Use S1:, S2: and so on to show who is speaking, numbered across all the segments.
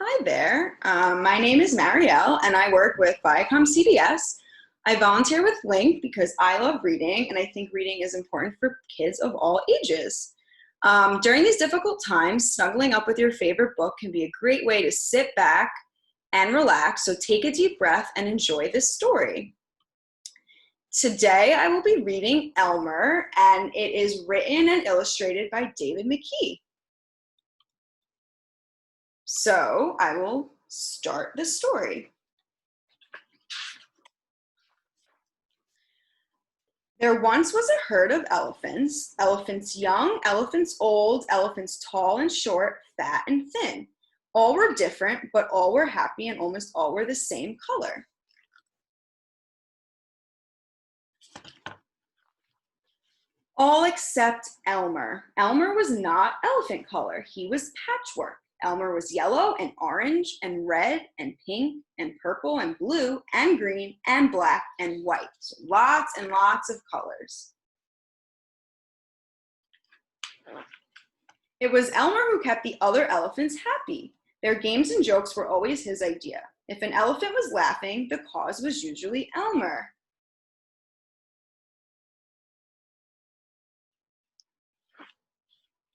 S1: Hi there. My name is Mariel, and I work with Viacom CBS. I volunteer with Link because I love reading, and I think reading is important for kids of all ages. During these difficult times, snuggling up with your favorite book can be a great way to sit back and relax, so take a deep breath and enjoy this story. Today, I will be reading Elmer, and it is written and illustrated by David Mckee. So I will start the story. There once was a herd of elephants, elephants young, elephants old, elephants tall and short, fat and thin. All were different, but all were happy and almost all were the same color. All except Elmer. Elmer was not elephant color, he was patchwork. Elmer was yellow and orange and red and pink and purple and blue and green and black and white. So lots and lots of colors. It was Elmer who kept the other elephants happy. Their games and jokes were always his idea. If an elephant was laughing, the cause was usually Elmer.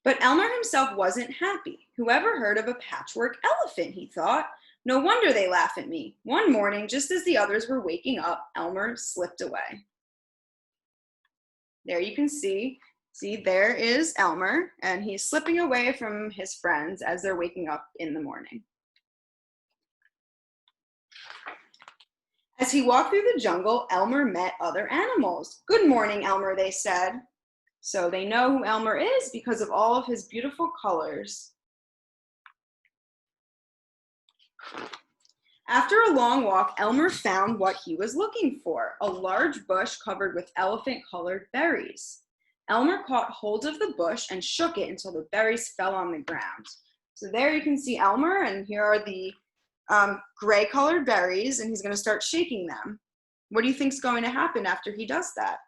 S1: But Elmer himself wasn't happy. Whoever heard of a patchwork elephant, he thought. No wonder they laugh at me. One morning, just as the others were waking up, Elmer slipped away. There you can see there is Elmer, and he's slipping away from his friends as they're waking up in the morning. As he walked through the jungle, Elmer met other animals. Good morning, Elmer, they said. So they know who Elmer is because of all of his beautiful colors. After a long walk, Elmer found what he was looking for, a large bush covered with elephant-colored berries. Elmer caught hold of the bush and shook it until the berries fell on the ground. So there you can see Elmer, and here are the gray-colored berries, and he's going to start shaking them. What do you think is going to happen after he does that?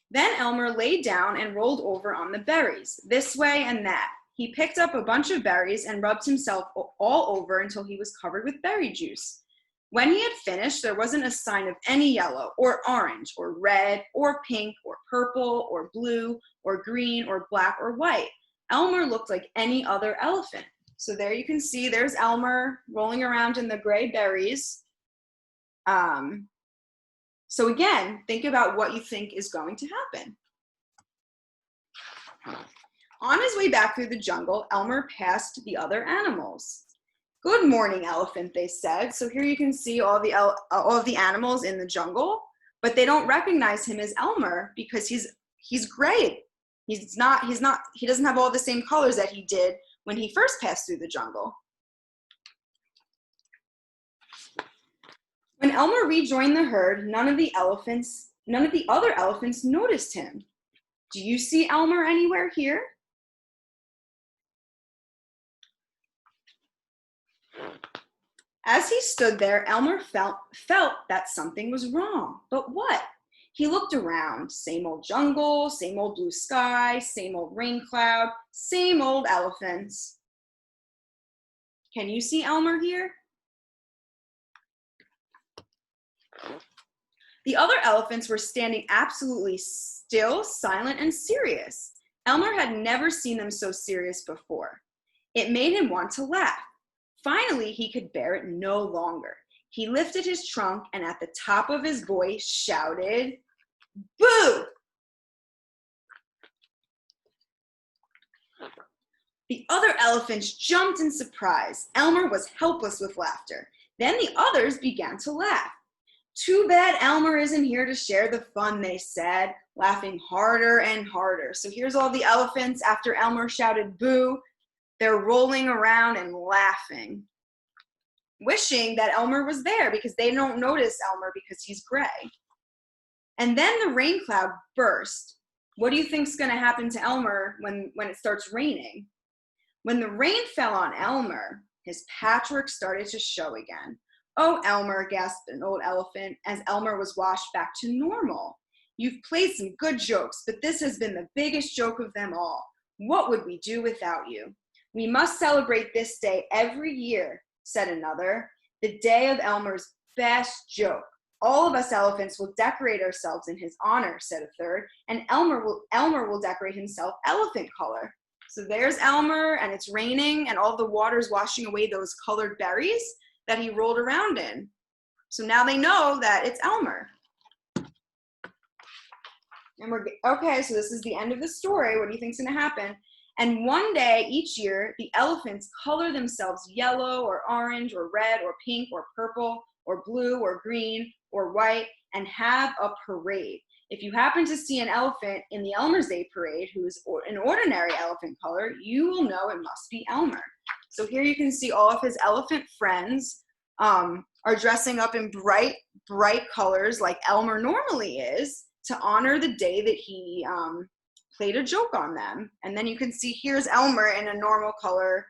S1: Then Elmer laid down and rolled over on the berries, this way and that. He picked up a bunch of berries and rubbed himself all over until he was covered with berry juice. When he had finished, there wasn't a sign of any yellow or orange or red or pink or purple or blue or green or black or white. Elmer looked like any other elephant. So there you can see there's Elmer rolling around in the gray berries. So again, think about what you think is going to happen. On his way back through the jungle, Elmer passed the other animals. Good morning, elephant, they said. So here you can see all of the animals in the jungle, but they don't recognize him as Elmer because he's gray. He doesn't have all the same colors that he did when he first passed through the jungle. When Elmer rejoined the herd, none of the other elephants noticed him. Do you see Elmer anywhere here? As he stood there, Elmer felt that something was wrong. But what? He looked around. Same old jungle, same old blue sky, same old rain cloud, same old elephants. Can you see Elmer here? The other elephants were standing absolutely still, silent, and serious. Elmer had never seen them so serious before. It made him want to laugh. Finally, he could bear it no longer. He lifted his trunk and at the top of his voice shouted, "Boo!" The other elephants jumped in surprise. Elmer was helpless with laughter. Then the others began to laugh. Too bad Elmer isn't here to share the fun, they said, laughing harder and harder. So here's all the elephants after Elmer shouted boo. They're rolling around and laughing, wishing that Elmer was there because they don't notice Elmer because he's gray. And then the rain cloud burst. What do you think is going to happen to Elmer when it starts raining? When the rain fell on Elmer, his patchwork started to show again. Oh, Elmer, gasped an old elephant as Elmer was washed back to normal. You've played some good jokes, but this has been the biggest joke of them all. What would we do without you? We must celebrate this day every year, said another. The day of Elmer's best joke. All of us elephants will decorate ourselves in his honor, said a third, and Elmer will decorate himself elephant color. So there's Elmer, and it's raining, and all the water's washing away those colored berries that he rolled around in. So now they know that it's Elmer. And okay, so this is the end of the story. What do you think's gonna happen? And one day each year, the elephants color themselves yellow or orange or red or pink or purple or blue or green or white and have a parade. If you happen to see an elephant in the Elmer's Day parade who's an ordinary elephant color, you will know it must be Elmer. So here you can see all of his elephant friends are dressing up in bright, bright colors like Elmer normally is to honor the day that he played a joke on them. And then you can see here's Elmer in a normal color,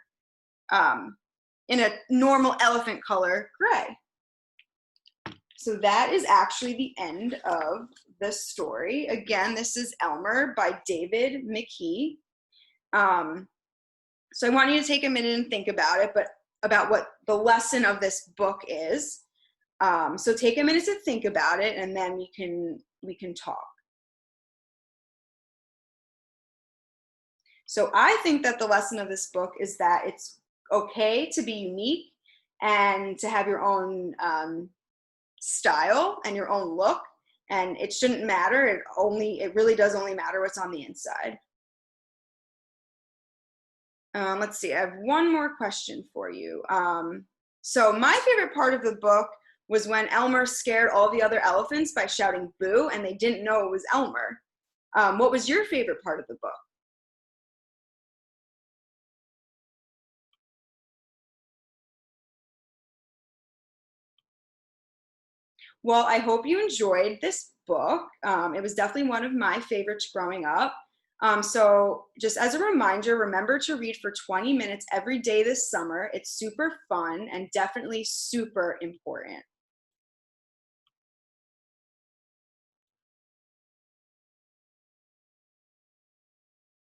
S1: in a normal elephant color gray. So that is actually the end of the story. Again, this is Elmer by David Mckee. So I want you to take a minute and think about it, but about what the lesson of this book is. So take a minute to think about it, and then we can talk. So I think that the lesson of this book is that it's okay to be unique and to have your own style and your own look, and it shouldn't matter. It really does only matter what's on the inside. Let's see, I have one more question for you. So my favorite part of the book was when Elmer scared all the other elephants by shouting boo, and they didn't know it was Elmer. What was your favorite part of the book? Well, I hope you enjoyed this book. It was definitely one of my favorites growing up. So just as a reminder, remember to read for 20 minutes every day this summer. It's super fun and definitely super important.